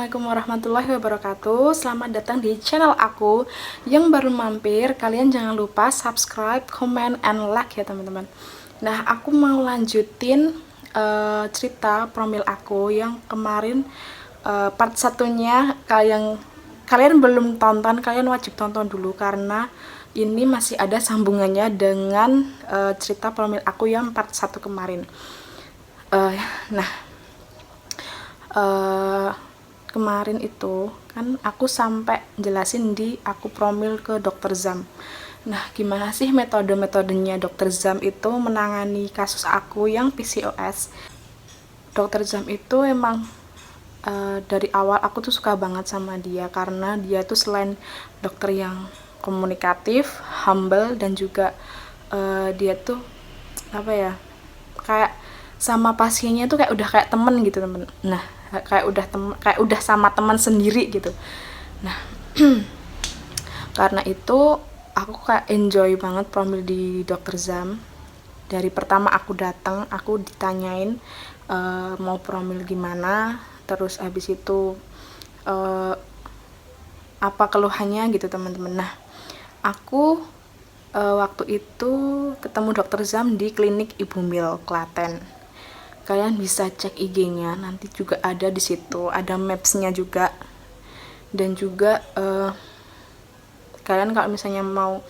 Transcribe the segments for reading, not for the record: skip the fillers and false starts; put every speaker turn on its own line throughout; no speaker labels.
Assalamualaikum warahmatullahi wabarakatuh. Selamat datang di channel aku. Yang baru mampir, kalian jangan lupa subscribe, comment, and like ya teman-teman. Nah, aku mau lanjutin cerita profil aku yang kemarin, part satunya. Kalian belum tonton, kalian wajib tonton dulu karena ini masih ada sambungannya dengan cerita profil aku yang part 1 kemarin. Kemarin itu kan aku sampai jelasin di aku promil ke dokter Zam. Nah, gimana sih metode-metodenya dokter Zam itu menangani kasus aku yang PCOS. Dokter Zam itu emang dari awal aku tuh suka banget sama dia karena dia tuh selain dokter yang komunikatif, humble, dan juga dia tuh apa ya, kayak sama pasiennya tuh kayak udah kayak temen gitu temen. Nah, kayak udah sama teman sendiri gitu. Nah, karena itu aku kayak enjoy banget promil di dokter Zam. Dari pertama aku datang, aku ditanyain mau promil gimana, terus habis itu apa keluhannya gitu teman-teman. Nah, aku waktu itu ketemu dokter Zam di klinik Ibu Mil Klaten. Kalian bisa cek IG-nya, nanti juga ada di situ, ada maps-nya juga. Dan juga kalian kalau misalnya mau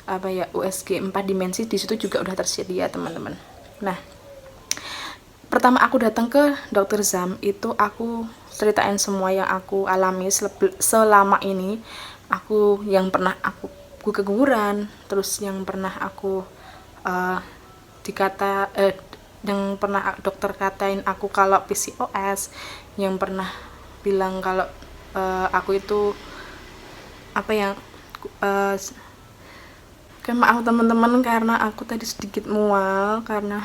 apa ya, USG 4 dimensi di situ juga udah tersedia, teman-teman. Nah, pertama aku datang ke dokter Zam itu aku ceritain semua yang aku alami selama ini. Aku yang pernah aku keguguran, terus yang pernah aku yang pernah dokter katain aku kalau PCOS, yang pernah bilang kalau aku itu apa ya, maaf teman-teman karena aku tadi sedikit mual karena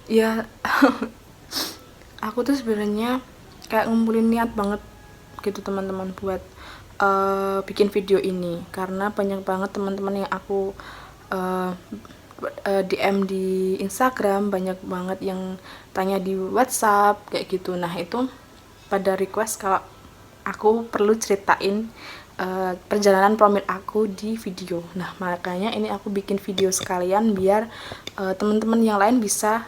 ya aku tuh sebenarnya kayak ngumpulin niat banget gitu teman-teman buat bikin video ini karena banyak banget teman-teman yang aku DM di Instagram, banyak banget yang tanya di WhatsApp kayak gitu. Nah, itu pada request kalau aku perlu ceritain perjalanan promil aku di video. Nah, makanya ini aku bikin video sekalian biar teman-teman yang lain bisa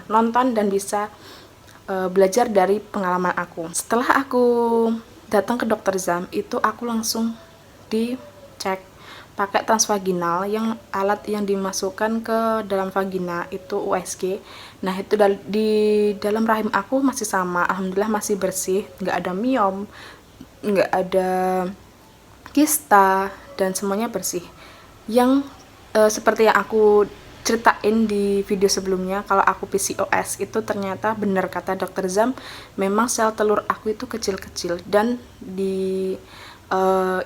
nonton dan bisa belajar dari pengalaman aku. Setelah aku datang ke dokter Zam itu aku langsung dicek pakai transvaginal, yang alat yang dimasukkan ke dalam vagina itu USG. Nah, itu di dalam rahim aku masih sama, alhamdulillah masih bersih, nggak ada miom, nggak ada kista, dan semuanya bersih. Yang seperti yang aku ceritain di video sebelumnya, kalau aku PCOS itu ternyata benar kata dokter Zam, memang sel telur aku itu kecil-kecil, dan di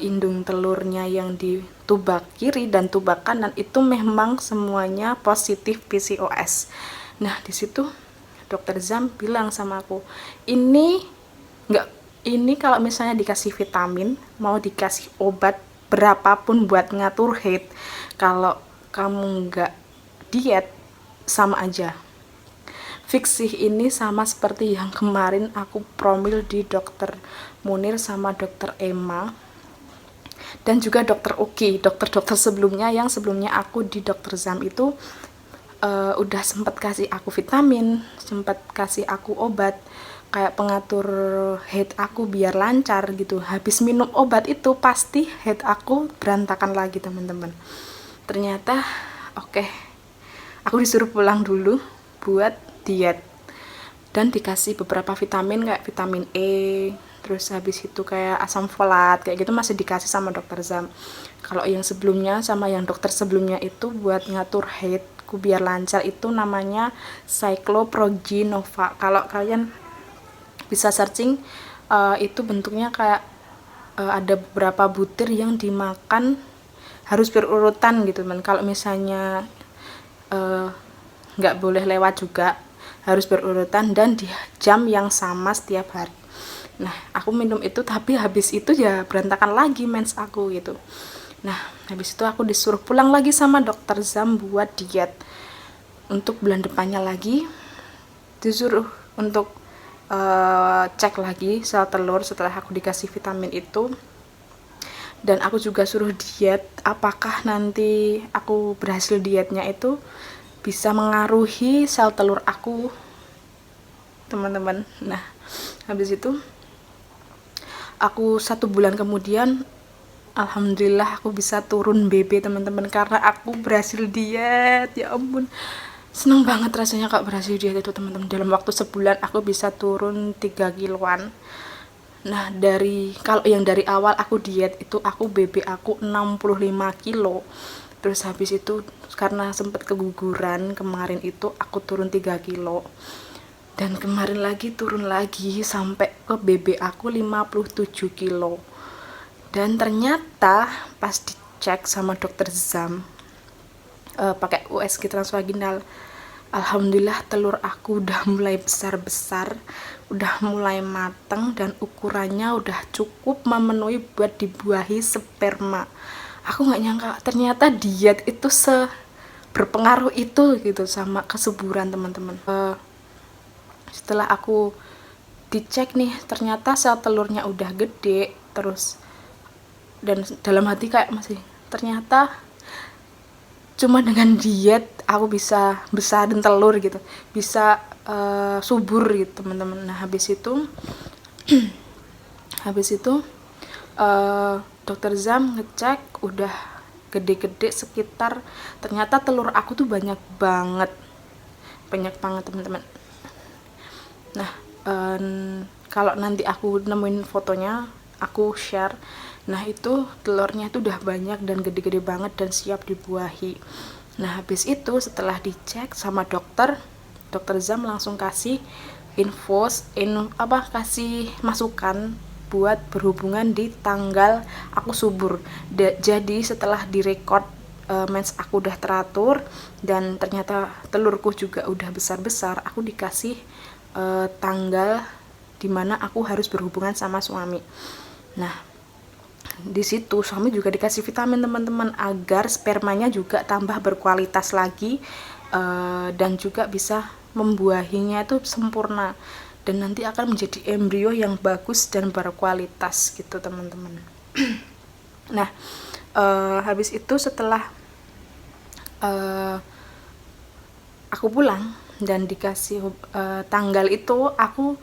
indung telurnya yang di tubak kiri dan tubak kanan itu memang semuanya positif PCOS. Nah, di situ dokter Zam bilang sama aku, ini kalau misalnya dikasih vitamin, mau dikasih obat berapapun buat ngatur head, kalau kamu nggak diet sama aja. Fix sih, ini sama seperti yang kemarin aku promil di dokter Munir sama dokter Emma dan juga dokter Uki, dokter-dokter sebelumnya yang sebelumnya aku di dokter Zam itu udah sempat kasih aku vitamin, sempat kasih aku obat kayak pengatur head aku biar lancar gitu. Habis minum obat itu pasti head aku berantakan lagi teman-teman. Ternyata oke, aku disuruh pulang dulu buat diet dan dikasih beberapa vitamin kayak vitamin E, terus habis itu kayak asam folat kayak gitu masih dikasih sama dokter Zam. Kalau yang sebelumnya sama yang dokter sebelumnya itu buat ngatur headku biar lancar itu namanya Cycloproginova. Kalau kalian bisa searching, itu bentuknya kayak ada beberapa butir yang dimakan harus berurutan gitu teman. Kalau misalnya nggak boleh lewat juga, harus berurutan dan di jam yang sama setiap hari. Nah, aku minum itu tapi habis itu ya berantakan lagi mens aku gitu. Nah, habis itu aku disuruh pulang lagi sama dokter Zam buat diet. Untuk bulan depannya lagi disuruh untuk cek lagi sel telur setelah aku dikasih vitamin itu. Dan aku juga suruh diet, apakah nanti aku berhasil dietnya itu bisa mengaruhi sel telur aku, teman-teman. Nah, habis itu aku 1 bulan kemudian alhamdulillah aku bisa turun BB, teman-teman, karena aku berhasil diet. Ya ampun, seneng banget rasanya kak berhasil diet itu, teman-teman. Dalam waktu sebulan aku bisa turun 3 kiloan. Nah, kalau yang dari awal aku diet itu aku BB aku 65 kilo. Terus habis itu karena sempat keguguran kemarin itu aku turun 3 kilo. Dan kemarin lagi turun lagi sampai ke BB aku 57 kilo. Dan ternyata pas dicek sama dokter Zam pakai USG transvaginal, alhamdulillah telur aku udah mulai besar-besar, udah mulai matang, dan ukurannya udah cukup memenuhi buat dibuahi sperma. Aku nggak nyangka ternyata diet itu berpengaruh itu gitu sama kesuburan, teman-teman. Setelah aku dicek nih, ternyata sel telurnya udah gede terus, dan dalam hati kayak masih, ternyata cuma dengan diet aku bisa besarin telur gitu, bisa subur gitu, teman-teman. Nah, habis itu dokter Zam ngecek udah gede-gede sekitar, ternyata telur aku tuh banyak banget, teman-teman. Nah, kalau nanti aku nemuin fotonya aku share. Nah, itu telurnya itu udah banyak dan gede-gede banget dan siap dibuahi. Nah, habis itu setelah dicek sama dokter Zam langsung kasih kasih masukan buat berhubungan di tanggal aku subur. Jadi setelah direkod mens aku udah teratur dan ternyata telurku juga udah besar-besar, aku dikasih tanggal dimana aku harus berhubungan sama suami. Nah, di situ suami juga dikasih vitamin, teman-teman, agar spermanya juga tambah berkualitas lagi, dan juga bisa membuahinya itu sempurna dan nanti akan menjadi embrio yang bagus dan berkualitas gitu, teman-teman. Nah, habis itu setelah aku pulang dan dikasih tanggal itu, aku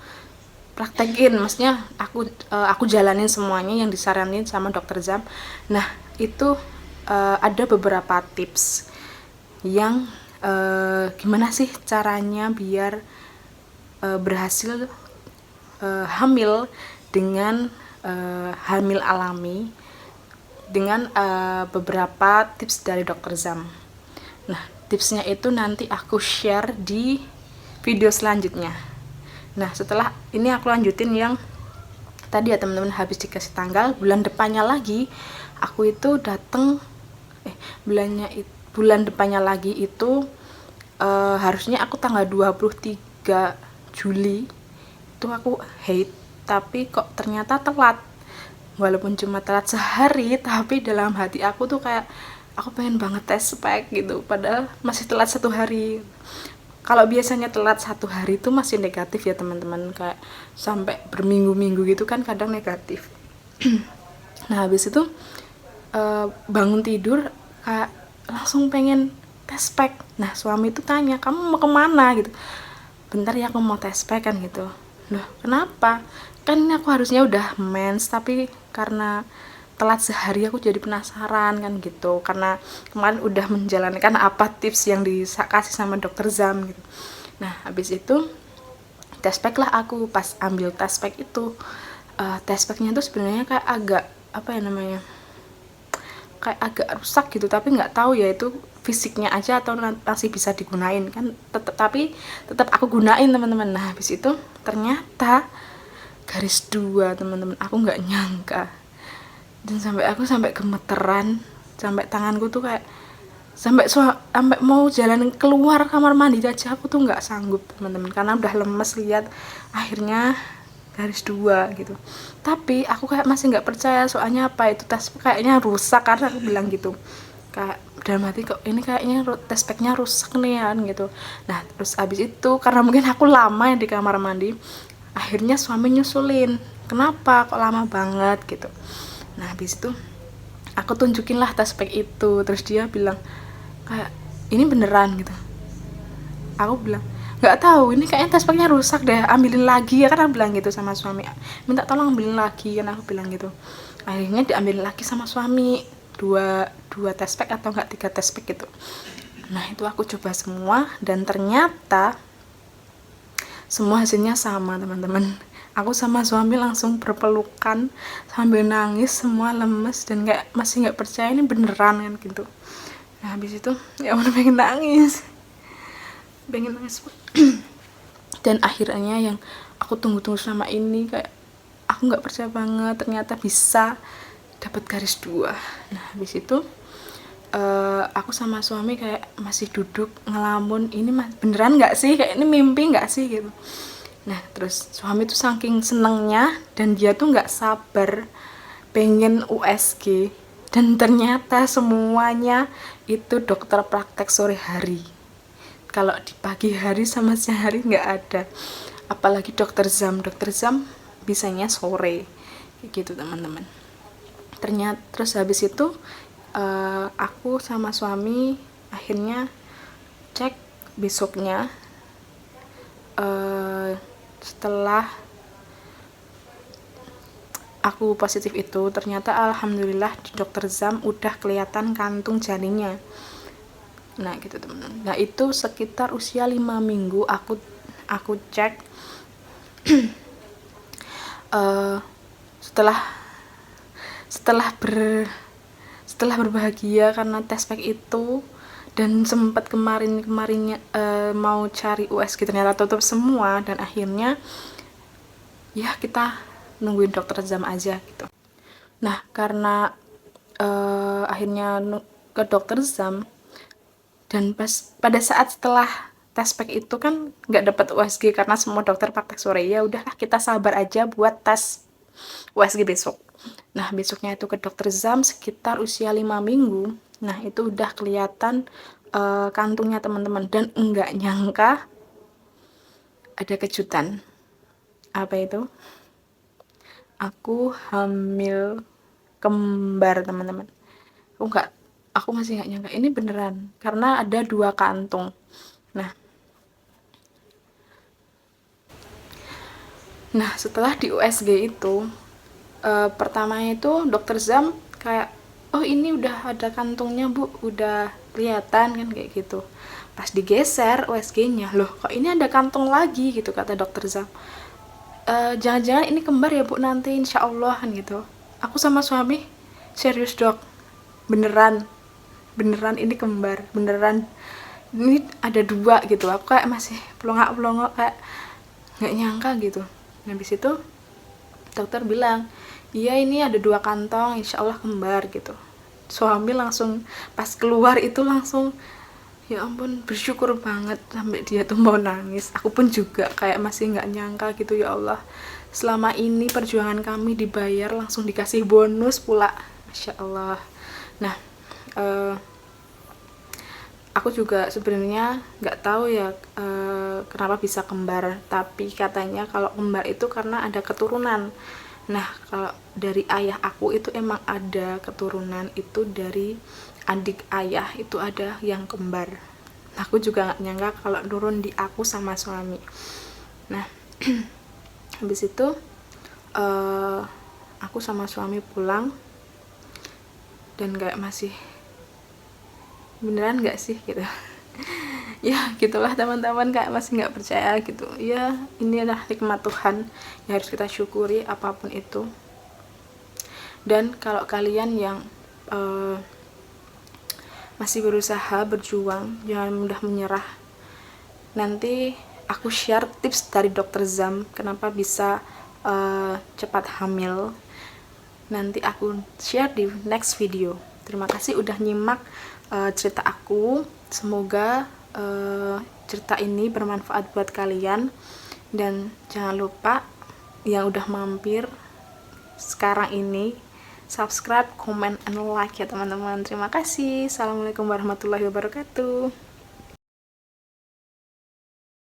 praktekin, maksudnya aku jalanin semuanya yang disaranin sama dokter Zam. Nah, itu ada beberapa tips yang gimana sih caranya biar berhasil hamil dengan hamil alami dengan beberapa tips dari dokter Zam. Nah, tipsnya itu nanti aku share di video selanjutnya. Nah, setelah ini aku lanjutin yang tadi ya, teman-teman. Habis dikasih tanggal, bulan depannya lagi aku itu dateng bulan depannya lagi itu harusnya aku tanggal 23 Juli itu aku haid, tapi kok ternyata telat. Walaupun cuma telat sehari, tapi dalam hati aku tuh kayak aku pengen banget tes pack gitu, padahal masih telat 1 hari. Kalau biasanya telat 1 hari itu masih negatif ya, teman-teman, kayak sampai berminggu-minggu gitu kan kadang negatif. Nah, habis itu bangun tidur kayak langsung pengen tes pack. Nah, suami itu tanya, kamu mau kemana gitu. Bentar ya, aku mau tes pack kan gitu. Loh, kenapa? Kan ini aku harusnya udah mens, tapi karena telat sehari aku jadi penasaran kan gitu, karena kemarin udah menjalankan apa tips yang dikasih sama dokter Zam gitu. Nah, habis itu tes pack lah aku. Pas ambil tes pack itu tes packnya tuh sebenarnya kayak agak apa ya namanya, kayak agak rusak gitu, tapi nggak tahu ya itu fisiknya aja atau masih bisa digunain kan, tapi tetap aku gunain, teman-teman. Nah, habis itu ternyata garis 2, teman-teman. Aku nggak nyangka, dan aku sampai gemeteran, sampai tanganku tuh kayak sampai mau jalan keluar kamar mandi aja aku tuh nggak sanggup, teman-teman, karena udah lemes lihat akhirnya garis 2 gitu. Tapi aku kayak masih nggak percaya, soalnya apa, itu tes kayaknya rusak, karena aku bilang gitu kayak dalam hati, kok ini kayaknya tes packnya rusak nih kan gitu. Nah, terus abis itu karena mungkin aku lama ya di kamar mandi, Akhirnya suami nyusulin, kenapa kok lama banget gitu. Nah habis itu aku tunjukin lah tespek itu, terus dia bilang kayak ini beneran gitu. Aku bilang nggak tahu, ini kayaknya tespeknya rusak deh, ambilin lagi ya kan, aku bilang gitu sama suami, minta tolong ambilin lagi kan, aku bilang gitu. Akhirnya diambilin lagi sama suami, dua tespek atau enggak 3 tespek gitu. Nah itu aku coba semua dan ternyata semua hasilnya sama teman-teman. Aku sama suami langsung berpelukan sambil nangis, semua lemes dan kayak masih nggak percaya ini beneran kan gitu. Nah habis itu ya udah pengen nangis dan akhirnya yang aku tunggu-tunggu selama ini, kayak aku nggak percaya banget ternyata bisa dapat garis 2. Nah habis itu aku sama suami kayak masih duduk ngelamun, ini beneran nggak sih, kayak ini mimpi nggak sih gitu. Nah terus suami tuh saking senengnya dan dia tuh nggak sabar pengen USG, dan ternyata semuanya itu dokter praktek sore hari. Kalau di pagi hari sama siang hari nggak ada, apalagi dokter Zam bisanya sore kayak gitu teman-teman. Ternyata terus habis itu aku sama suami akhirnya cek besoknya, setelah aku positif itu ternyata alhamdulillah di dokter Zam udah kelihatan kantung janinnya. Nah gitu teman-teman. Nah itu sekitar usia 5 minggu aku cek. setelah setelah berbahagia karena tespek itu, dan sempat kemarinnya mau cari USG ternyata tutup semua, dan akhirnya ya kita nungguin dokter Zam aja gitu. Nah karena akhirnya ke dokter Zam, dan pada saat setelah tespek itu kan nggak dapat USG karena semua dokter praktek sore, ya udahlah kita sabar aja buat tes USG besok. Nah besoknya itu ke dokter Zam sekitar usia 5 minggu. Nah itu udah kelihatan kantungnya teman-teman, dan enggak nyangka ada kejutan. Apa itu? Aku hamil kembar teman-teman. Aku masih nggak nyangka ini beneran, karena ada 2 kantung. Nah setelah di USG itu pertamanya itu dokter Zam kayak, oh ini udah ada kantungnya bu, udah kelihatan kan kayak gitu. Pas digeser USG-nya, loh kok ini ada kantung lagi gitu kata dokter Zam. Jangan-jangan ini kembar ya bu nanti insya Allah kan gitu. Aku sama suami, serius dok, beneran ini kembar, beneran ini ada 2 gitu. Aku kayak masih pelongok kayak nggak nyangka gitu. Habis itu dokter bilang, iya ini ada 2 kantong, insya Allah kembar gitu. Suami langsung pas keluar itu langsung ya ampun bersyukur banget, sampai dia tuh mau nangis. Aku pun juga kayak masih nggak nyangka gitu, ya Allah selama ini perjuangan kami dibayar, langsung dikasih bonus pula, Masya Allah. Nah aku juga sebenarnya nggak tahu ya kenapa bisa kembar, tapi katanya kalau kembar itu karena ada keturunan. Nah kalau dari ayah aku itu emang ada keturunan, itu dari adik ayah itu ada yang kembar. Aku juga nggak nyangka kalau turun di aku sama suami. Nah habis itu aku sama suami pulang dan kayak masih beneran nggak sih gitu. Ya gitulah teman-teman, kayak masih nggak percaya gitu. Ya ini adalah nikmat Tuhan yang harus kita syukuri apapun itu. Dan kalau kalian yang masih berusaha berjuang, jangan mudah menyerah. Nanti aku share tips dari dokter Zam kenapa bisa cepat hamil. Nanti aku share di next video. Terima kasih udah nyimak cerita aku. Semoga cerita ini bermanfaat buat kalian, dan jangan lupa yang udah mampir sekarang ini subscribe, comment, and like ya teman-teman. Terima kasih. Assalamualaikum warahmatullahi wabarakatuh.